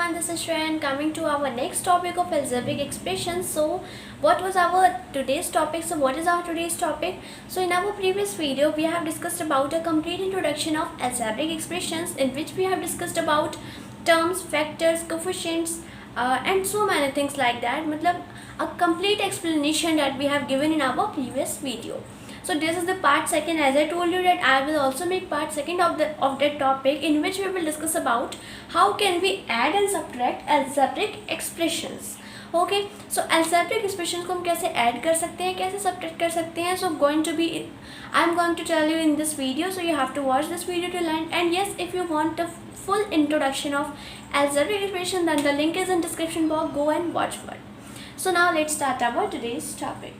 everyone, this is Shreyan coming to our next topic of algebraic expressions. So what was our today's topic? So what is our today's topic? So in our previous video we have discussed about a complete introduction of algebraic expressions, in which we have discussed about terms, factors, coefficients and so many things like that. मतलब a complete explanation that we have given in our previous video. So this is the part second. As I told you that I will also make part second of that topic, in which we will discuss about how can we add and subtract algebraic expressions. Okay, so algebraic expressions को हम कैसे add कर सकते हैं, कैसे subtract कर सकते हैं. So I am going to tell you in this video. So you have to watch this video till end. And yes, if you want the full introduction of algebraic expression, then the link is in description box. Go and watch for it. So now let's start our today's topic.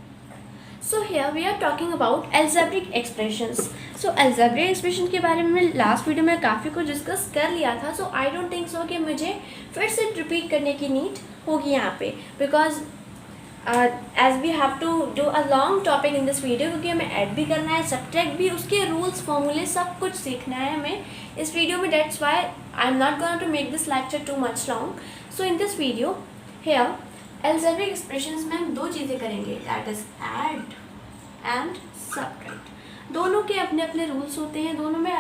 So here we are talking about algebraic expressions. So algebraic expression के बारे में last video में काफ़ी कुछ discuss कर लिया था. So I don't think so कि मुझे फिर से रिपीट करने की नीड होगी यहाँ पे, because as we have to do a long topic in this video, क्योंकि हमें ऐड भी करना है, सब्ट्रैक्ट भी, उसके रूल्स फॉर्मूले सब कुछ सीखना है हमें इस वीडियो में. That's why I am not going to make this lecture too much long. So in this video here algebraic expressions में हम दो चीज़ें करेंगे, that is add and subtract. दोनों के अपने अपने रूल्स होते हैं, दोनों में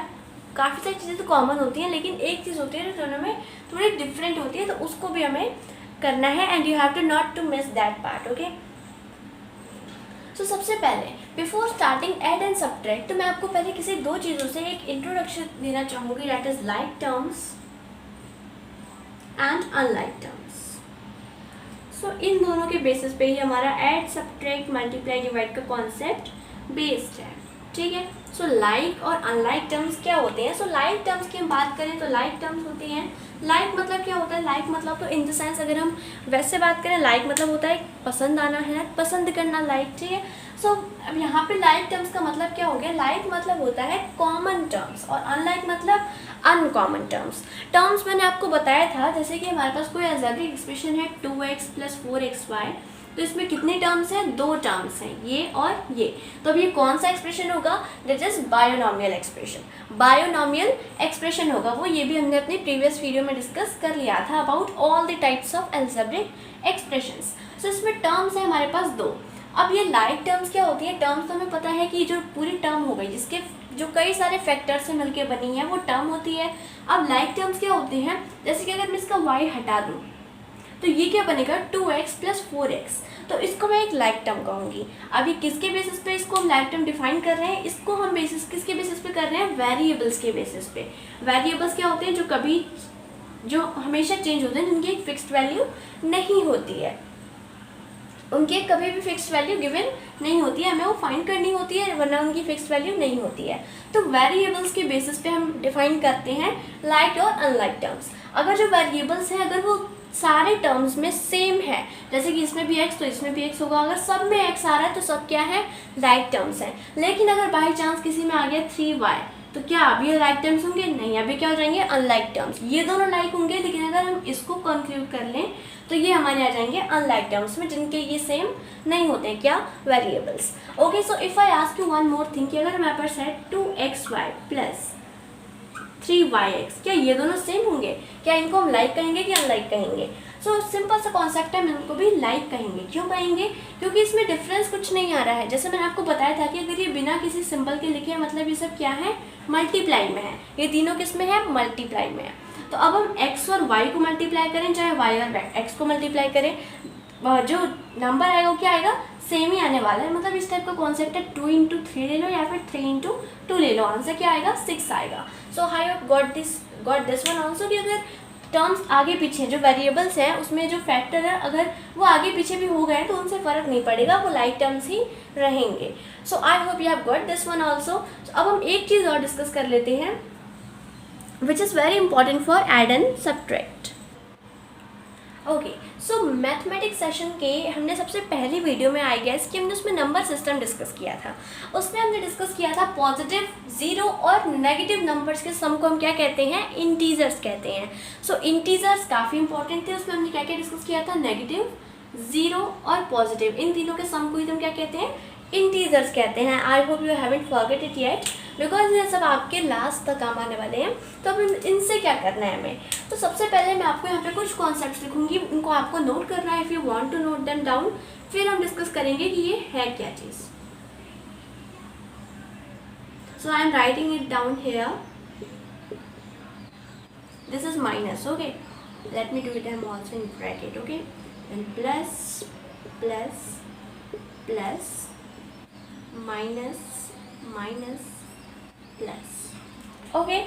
काफ़ी सारी चीज़ें तो कॉमन होती हैं, लेकिन एक चीज़ होती है जो दोनों में थोड़ी डिफरेंट होती है, तो उसको भी हमें करना है. And you have to not to miss that part. Okay, so सबसे पहले before starting add and subtract, तो मैं आपको पहले किसी दो चीज़ों से एक इंट्रोडक्शन देना चाहूँगी, that is like terms and unlike terms. So इन दोनों के बेसिस पे ही हमारा ऐड, सब्ट्रैक्ट, मल्टीप्लाई, डिवाइड का कॉन्सेप्ट बेस्ड है. ठीक है. सो लाइक और अनलाइक टर्म्स क्या होते हैं? सो लाइक टर्म्स की हम बात करें तो लाइक टर्म्स होती हैं, लाइक मतलब क्या होता है? लाइक मतलब तो इन द सेंस अगर हम वैसे बात करें, लाइक मतलब होता है पसंद आना, है पसंद करना, लाइक. ठीक है. सो अब यहाँ पे लाइक टर्म्स का मतलब क्या हो गया? लाइक मतलब होता है कॉमन टर्म्स और अनलाइक मतलब अनकॉमन टर्म्स. टर्म्स मैंने आपको बताया था, जैसे कि हमारे पास कोई अलजेब्रिक एक्सप्रेशन है 2x + 4xy, तो इसमें कितने टर्म्स हैं? दो टर्म्स हैं, ये और ये. तो अब ये कौन सा एक्सप्रेशन होगा? That is binomial expression. Binomial expression होगा वो. ये भी हमने अपनी प्रीवियस वीडियो में डिस्कस कर लिया था about all the types of algebraic expressions. So इसमें टर्म्स है हमारे पास दो. अब ये लाइक टर्म्स क्या होती है? टर्म्स तो हमें पता है कि जो पूरी टर्म हो गई, जिसके जो कई सारे फैक्टर से मिलकर बनी है, वो टर्म होती है. अब लाइक टर्म्स क्या होते हैं? जैसे कि अगर मैं इसका y हटा दूँ तो ये क्या बनेगा? 2x + 4x. तो इसको मैं एक लाइक टर्म कहूँगी. अभी किसके बेसिस पे इसको हम लाइक टर्म डिफाइन कर रहे हैं? इसको हम किसके बेसिस पे कर रहे हैं? वेरिएबल्स के बेसिस पे. वेरिएबल्स क्या होते हैं? जो हमेशा चेंज होते हैं, जिनकी एक फिक्स्ड वैल्यू नहीं होती है, उनकी कभी भी फिक्स्ड वैल्यू गिवन नहीं होती है, हमें वो फाइंड करनी होती है, वरना उनकी फिक्स्ड वैल्यू नहीं होती है. तो वेरिएबल्स के बेसिस पे हम डिफाइन करते हैं लाइक और अनलाइक टर्म्स. अगर जो वेरिएबल्स हैं, अगर वो सारे टर्म्स में सेम है, जैसे कि इसमें भी x तो इसमें भी x होगा, अगर सब में x आ रहा है तो सब क्या है? लाइक टर्म्स हैं. लेकिन अगर बाई चांस किसी में आ गया 3y, तो क्या अभी ये लाइक टर्म्स होंगे? नहीं, अभी क्या हो जाएंगे? Unlike terms. ये दोनों लाइक होंगे, लेकिन अगर हम इसको कंक्लूड कर लें तो ये हमारे आ जाएंगे अनलाइक टर्म्स में, जिनके ये सेम नहीं होते हैं. क्या? Variables. Okay, so if I ask you one more thing, कि अगर हमारे पास है 2xy + 3yx, क्या ये दोनों सेम होंगे? क्या इनको हम लाइक कहेंगे कि अनलाइक कहेंगे? सो सिंपल सा कॉन्सेप्ट है, हम इनको भी लाइक कहेंगे. क्यों कहेंगे? क्योंकि इसमें डिफरेंस कुछ नहीं आ रहा है. जैसे मैंने आपको बताया था कि अगर ये बिना किसी सिंबल के लिखे हैं, मतलब ये सब क्या है? मल्टीप्लाई में है. ये तीनों किस में है? मल्टीप्लाई में है. तो अब हम x और y को मल्टीप्लाई करें, चाहे y और x को मल्टीप्लाई करें, जो नंबर आएगा वो क्या आएगा? सेम ही आने वाला है. मतलब इस टाइप का कॉन्सेप्ट है. 2 × 3 ले लो या फिर 3 × 2 ले लो, आंसर क्या आएगा? 6 आएगा. So I have got this one also, कि अगर टर्म्स आगे पीछे जो वेरिएबल्स हैं उसमें जो फैक्टर है, अगर वो आगे पीछे भी हो गए तो उनसे फ़र्क नहीं पड़ेगा, वो लाइक टर्म्स ही रहेंगे. So I hope you have got this one also. अब हम एक चीज़ और डिस्कस कर लेते हैं, which is very important for add and subtract. Okay, so mathematics session के हमने सबसे पहली वीडियो में आई गेस कि हमने उसमें नंबर सिस्टम डिस्कस किया था. उसमें हमने डिस्कस किया था पॉजिटिव, ज़ीरो और नेगेटिव नंबर्स के सम को हम क्या कहते हैं? इंटीजर्स कहते हैं. सो इंटीजर्स काफ़ी इंपॉर्टेंट थे. उसमें हमने क्या क्या डिस्कस किया था? नेगेटिव, ज़ीरो और पॉजिटिव, इन तीनों के सम को ही हम क्या कहते हैं? इंटीजर्स कहते हैं. आई hope you haven't forget it yet. Because ये सब आपके लास्ट तक काम आने वाले हैं। तो अब इनसे क्या करना है हमें, तो सबसे पहले मैं आपको यहाँ पे कुछ कॉन्सेप्ट्स लिखूंगी, उनको आपको नोट करना है if you want to note them down. फिर हम डिस्कस करेंगे कि ये है क्या चीज़। So I am writing it down here, this is minus, okay, let me do it, I'm also in bracket, okay, and plus plus plus minus minus plus, okay.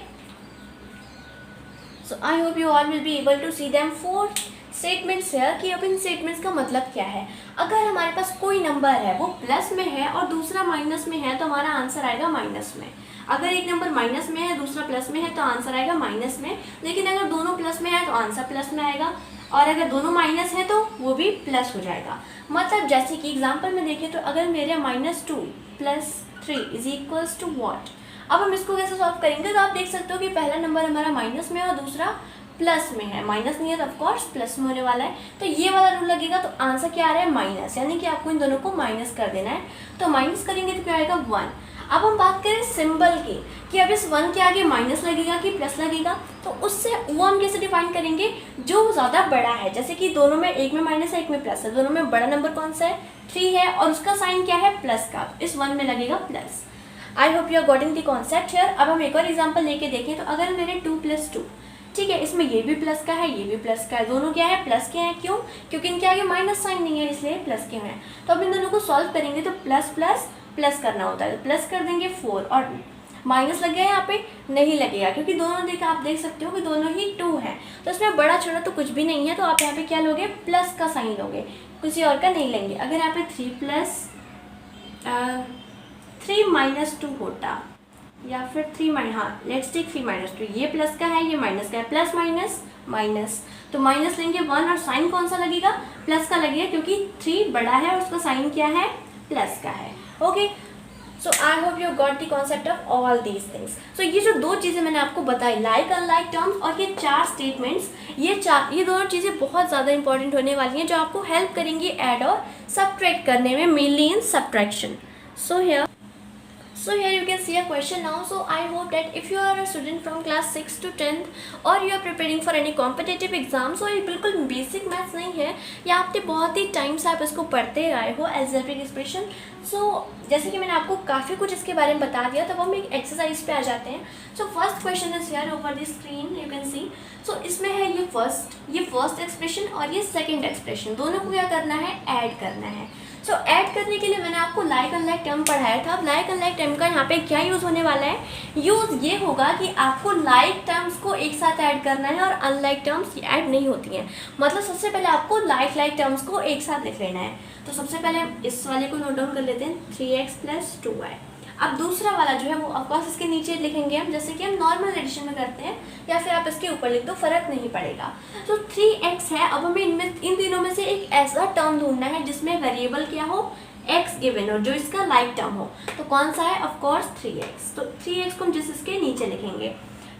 So I hope you all will be able to see them four statements here कि अब इन statements का मतलब क्या है। अगर हमारे पास कोई number है वो प्लस में है और दूसरा माइनस में है तो हमारा आंसर आएगा माइनस में। अगर एक नंबर माइनस में है दूसरा प्लस में है तो आंसर आएगा माइनस में, लेकिन अगर दोनों प्लस में है तो आंसर प्लस में आएगा, और अगर दोनों माइनस है तो वो भी प्लस हो जाएगा। मतलब जैसे कि एग्जांपल में देखें तो अगर मेरे -2 + 3 इज इक्वल्स टू वॉट। अब हम इसको कैसे सॉल्व करेंगे, तो आप देख सकते हो कि पहला नंबर हमारा माइनस में और दूसरा प्लस में है, माइनस नहीं है तो ऑफकोर्स प्लस में होने वाला है, तो ये वाला रूल लगेगा। तो आंसर क्या आ रहा है माइनस, यानी कि आपको इन दोनों को माइनस कर देना है। तो माइनस करेंगे तो क्या आएगा 1। अब हम बात करें सिंबल की कि अब इस 1 के आगे माइनस लगेगा कि प्लस लगेगा, तो उससे वो हम कैसे डिफाइन करेंगे, जो ज़्यादा बड़ा है। जैसे कि दोनों में, एक में माइनस है एक में प्लस है, दोनों में बड़ा नंबर कौन सा है 3 है और उसका साइन क्या है प्लस का, तो इस 1 में लगेगा plus. I hope you are getting the concept here. अब हम एक और एग्जाम्पल लेके देखें तो अगर मेरे 2 + 2, ठीक है, इसमें ये भी प्लस का है ये भी प्लस का है, दोनों क्या है प्लस के हैं। क्यों, क्योंकि इनके आगे माइनस साइन नहीं है इसलिए प्लस के हैं। तो अब इन दोनों को सॉल्व करेंगे तो प्लस प्लस प्लस करना होता है, तो प्लस कर देंगे 4 और माइनस लग गया यहाँ पे नहीं लगेगा, क्योंकि दोनों आप देख सकते हो कि दोनों ही 2 हैं, तो इसमें बड़ा छोटा तो कुछ भी नहीं है। तो आप यहाँ पे क्या लोगे, प्लस का साइन लोगे, किसी और का नहीं लेंगे। अगर यहाँ पे 3 - 2 होता या फिर 3 हाँ लेट्स टेक 3 - 2, ये प्लस का है ये माइनस का है, प्लस माइनस माइनस, तो माइनस लेंगे 1 और साइन कौन सा लगेगा प्लस का लगेगा, क्योंकि 3 बड़ा है और उसका साइन क्या है प्लस का है। Okay, so I hope you got the concept of all these things. So ये जो 2 चीज़ें मैंने आपको बताई, लाइक अनलाइक टर्म्स और ये 4 स्टेटमेंट्स, ये दोनों चीज़ें बहुत ज़्यादा इंपॉर्टेंट होने वाली हैं, जो आपको हेल्प करेंगी ऐड और सब्ट्रैक्ट करने में, mainly in subtraction. So here you can see a question now. So I hope that if you are a student from class 6 to 10th or you are preparing for any competitive exam, so ये बिल्कुल basic maths नहीं है, या आपने बहुत ही time से आप इसको पढ़ते आए हो एल्जेब्रिक एक्सप्रेशन। सो जैसे कि मैंने आपको काफ़ी कुछ इसके बारे में बता दिया, तब हम एक एक्सरसाइज पे आ जाते हैं। So first question is here over the screen, you can see. So इसमें है ये फर्स्ट एक्सप्रेशन और ये सेकेंड एक्सप्रेशन, दोनों को क्या करना है ऐड करना है। सो ऐड करने के लिए मैंने आपको लाइक अनलाइक टर्म पढ़ाया था। अब लाइक अनलाइक टर्म का यहाँ पे क्या यूज़ होने वाला है, यूज़ ये होगा कि आपको लाइक टर्म्स को एक साथ ऐड करना है और अनलाइक टर्म्स ऐड नहीं होती हैं। मतलब सबसे पहले आपको लाइक टर्म्स को एक साथ लिख लेना है। तो सबसे पहले इस वाले को नोट डाउन कर लेते हैं, 3x + 2y। अब दूसरा वाला जो है वो ऑफकोर्स इसके नीचे लिखेंगे हम, जैसे कि हम नॉर्मल एडिशन में करते हैं, या फिर आप इसके ऊपर लिख दो, फर्क नहीं पड़ेगा। तो 3x है। अब हमें इन तीनों में से एक ऐसा टर्म ढूंढना है जिसमें वेरिएबल क्या हो x गिवन हो, जो इसका लाइक टर्म हो। तो कौन सा है, ऑफकोर्स 3x। तो 3x को हम जिस इसके नीचे लिखेंगे।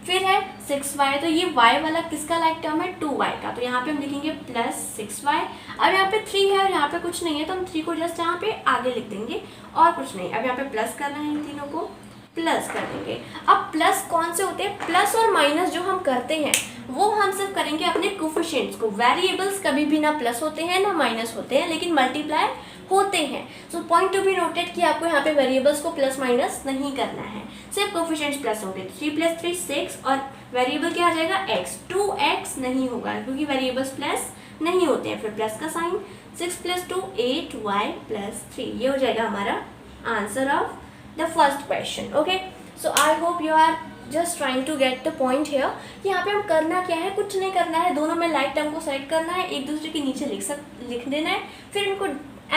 फिर है 6y, तो ये y वाला किसका लाइक टर्म है 2y का, तो यहाँ पे हम लिखेंगे +6y। अब यहाँ पे 3 है और यहाँ पे कुछ नहीं है, तो हम 3 को जस्ट यहाँ पे आगे लिख देंगे और कुछ नहीं। अब यहाँ पे प्लस करना है, इन तीनों को प्लस कर देंगे। अब प्लस कौन से होते हैं, प्लस और माइनस जो हम करते हैं वो हम सिर्फ करेंगे अपने कोफिशिएंट्स को। वेरिएबल्स कभी भी ना प्लस होते हैं ना माइनस होते हैं, लेकिन मल्टीप्लाई होते हैं। So point to be noted कि आपको यहाँ पे वेरिएबल्स को प्लस माइनस नहीं करना है, सिर्फ कोफिशिएंट्स प्लस होंगे। 3 + 3 6 और वेरिएबल क्या आ जाएगा x, 2x नहीं होगा क्योंकि वेरिएबल्स प्लस नहीं होते हैं। फिर प्लस का साइन, 6 + 2 8y + 3, ये हो जाएगा हमारा answer of the first question. Okay, so I hope you are just trying to get the point here. यहाँ पे हम करना क्या है, कुछ नहीं करना है, दोनों में लाइक टर्म को सेलेक्ट करना है, एक दूसरे के नीचे लिख देना है, फिर इनको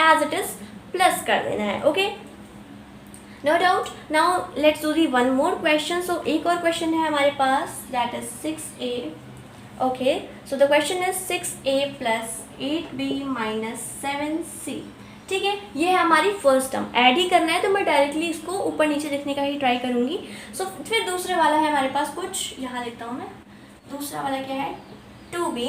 एज इट इज प्लस कर देना है। Okay, no doubt. Now let's do the one more question. So एक और क्वेश्चन है हमारे पास, that is 6a। Okay, so the question is 6a + 8b - 7c। ठीक है, ये है हमारी फर्स्ट टर्म। ऐड ही करना है तो मैं डायरेक्टली इसको ऊपर नीचे लिखने का ही ट्राई करूँगी। सो फिर दूसरे वाला है हमारे पास कुछ, यहाँ लिखता हूँ मैं। दूसरा वाला क्या है 2b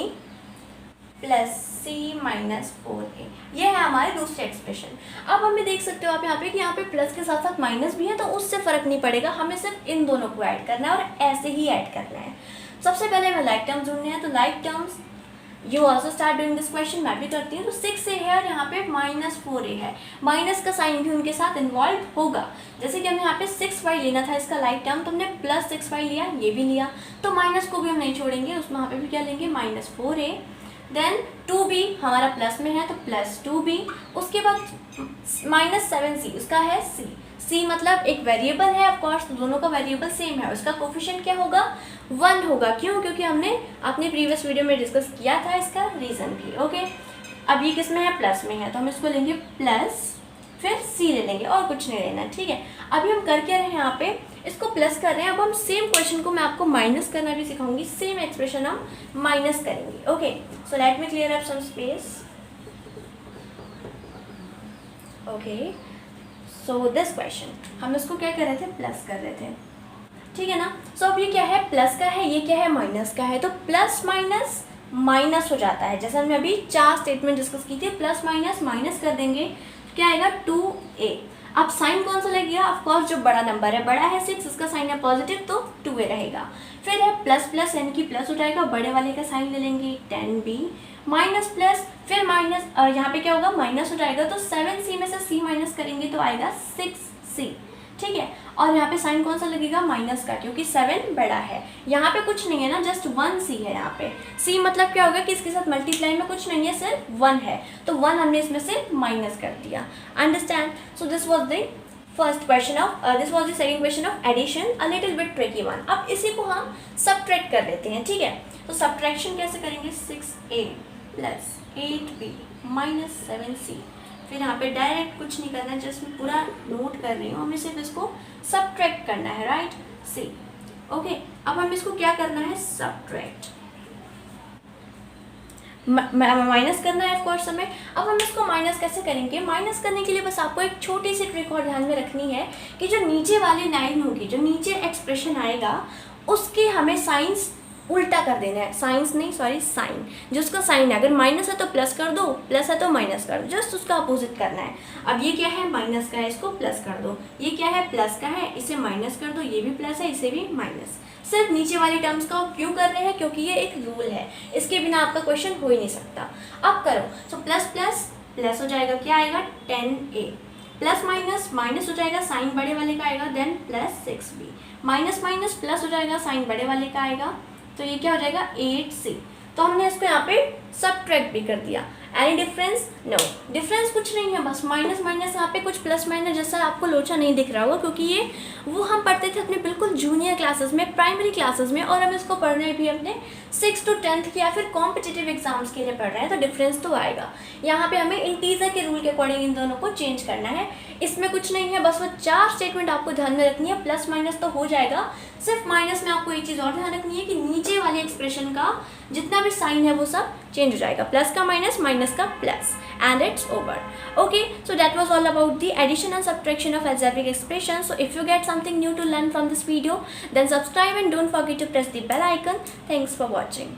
प्लस सी माइनस 4a, ये है हमारे दूसरे एक्सप्रेशन। अब हमें देख सकते हो आप यहाँ पे कि यहाँ पे प्लस के साथ साथ माइनस भी है, तो उससे फ़र्क नहीं पड़ेगा, हमें सिर्फ इन दोनों को ऐड करना है और ऐसे ही ऐड करना है। सबसे पहले हमें लाइक टर्म्स ढूंढने हैं, तो like terms you also start doing this question, मैं भी करती हूँ। तो 6a है और यहाँ पे माइनस 4a है, माइनस का साइन भी उनके साथ इन्वॉल्व होगा। जैसे कि हमें यहाँ पे 6y लेना था इसका लाइक टर्म, तो हमने प्लस 6y लिया, ये भी लिया, तो माइनस को भी हम नहीं छोड़ेंगे, उसमें यहाँ पे भी क्या लेंगे माइनस 4a। देन 2b हमारा प्लस में है तो प्लस 2b, उसके बाद माइनस 7c, उसका है c मतलब एक वेरिएबल है ऑफकोर्स, तो दोनों का वेरिएबल सेम है, उसका कोफिशिएंट क्या होगा 1 होगा। क्यों? क्योंकि हमने अपने प्रीवियस वीडियो में डिस्कस किया था इसका रीज़न भी। ओके, अब ये किस में है प्लस में है, तो हम इसको लेंगे प्लस, फिर c ले लेंगे और कुछ नहीं लेना। ठीक है, अभी हम कर क्या रहे हैं यहाँ पे, इसको प्लस कर रहे हैं। अब हम सेम क्वेश्चन को मैं आपको माइनस करना भी सिखाऊंगी, सेम एक्सप्रेशन हम माइनस करेंगे। Okay, so let me clear up some space. Okay, so this question हम इसको क्या कर रहे थे, प्लस कर रहे थे, ठीक है ना। सो अब ये क्या है, प्लस का है, ये क्या है माइनस का है, तो प्लस माइनस माइनस हो जाता है। जैसे हमने अभी 4 स्टेटमेंट डिस्कस की थी, प्लस माइनस माइनस कर देंगे, क्या आएगा 2a। अब साइन कौन सा लगेगा, ऑफकोर्स जो बड़ा नंबर है, बड़ा है 6, इसका साइन है पॉजिटिव, तो 2a रहेगा। फिर है प्लस प्लस यानी कि प्लस हो जाएगा, बड़े वाले का साइन ले लेंगे 10b, माइनस प्लस, फिर माइनस, यहाँ पे क्या होगा माइनस हो जाएगा, तो 7c में से c माइनस करेंगे तो आएगा 6c। ठीक है, और यहाँ पे साइन कौन सा लगेगा माइनस का, क्योंकि 7 बड़ा है। यहाँ पे कुछ नहीं है ना, जस्ट 1c है यहाँ पे। c मतलब क्या होगा कि इसके साथ मल्टीप्लाई में कुछ नहीं है, सिर्फ 1 है, तो 1 हमने इसमें से माइनस कर दिया। Understand? So this was the first question of this was the second question of addition, a little bit tricky one. अब इसी को हम सब्ट्रैक्ट कर लेते हैं। ठीक है, तो सब्ट्रैक्शन कैसे करेंगे, 6a plus 8b minus 7c। फिर यहाँ पे डायरेक्ट कुछ नहीं करना है, जस्ट मैं पूरा नोट कर रही हूँ, हमें सिर्फ इसको सब्ट्रैक्ट करना है, राइट सी। ओके, अब हम इसको क्या करना है, सब्ट्रैक्ट माइनस करना है ऑफकोर्स हमें। अब हम इसको माइनस कैसे करेंगे, माइनस करने के लिए बस आपको एक छोटी सी ट्रिक और ध्यान में रखनी है कि जो नीचे वाली लाइन होगी, जो नीचे एक्सप्रेशन आएगा, उसके हमें साइंस उल्टा कर देना है, साइंस नहीं सॉरी साइन, जो उसका साइन है, अगर माइनस है तो प्लस कर दो, प्लस है तो माइनस कर दो, जस्ट उसका अपोजिट करना है। अब ये क्या है माइनस का है, इसको प्लस कर दो, ये क्या है प्लस का है, इसे माइनस कर दो, ये भी प्लस है, इसे भी माइनस। सिर्फ नीचे वाली टर्म्स का क्यों कर रहे हैं, क्योंकि ये एक रूल है, इसके बिना आपका क्वेश्चन हो ही नहीं सकता। अब करो, तो प्लस प्लस प्लस हो जाएगा, क्या आएगा 10a, प्लस माइनस माइनस हो जाएगा, साइन बड़े वाले का आएगा, then plus 6b, minus minus plus हो जाएगा, साइन बड़े वाले का आएगा, तो ये क्या हो जाएगा 8c। तो हमने इसको यहाँ पे सब्ट्रैक्ट भी कर दिया। एनी डिफरेंस, नो डिफरेंस कुछ नहीं है, बस माइनस माइनस यहाँ पे कुछ प्लस माइनस जैसा आपको लोचा नहीं दिख रहा होगा, क्योंकि ये वो हम पढ़ते थे अपने बिल्कुल जूनियर क्लासेस में, प्राइमरी क्लासेस में, और हम इसको पढ़ रहे हैं भी अपने 6th to 10th के या फिर कॉम्पिटिटिव एग्जाम्स के लिए पढ़ रहे हैं, तो डिफरेंस तो आएगा। यहाँ पे हमें इंटीजर के रूल के अकॉर्डिंग इन दोनों को चेंज करना है, इसमें कुछ नहीं है, बस वो 4 स्टेटमेंट आपको ध्यान में रखनी है, प्लस माइनस तो हो जाएगा। सिर्फ माइनस में आपको एक चीज़ और ध्यान रखनी है कि नीचे वाले एक्सप्रेशन का जितना भी साइन है वो सब चेंज हो जाएगा, प्लस का माइनस, माइनस का plus, and it's over. Okay, so that was all about the addition and subtraction of algebraic expressions. So if you get something new to learn from this video, then subscribe and don't forget to press the bell icon. Thanks for watching.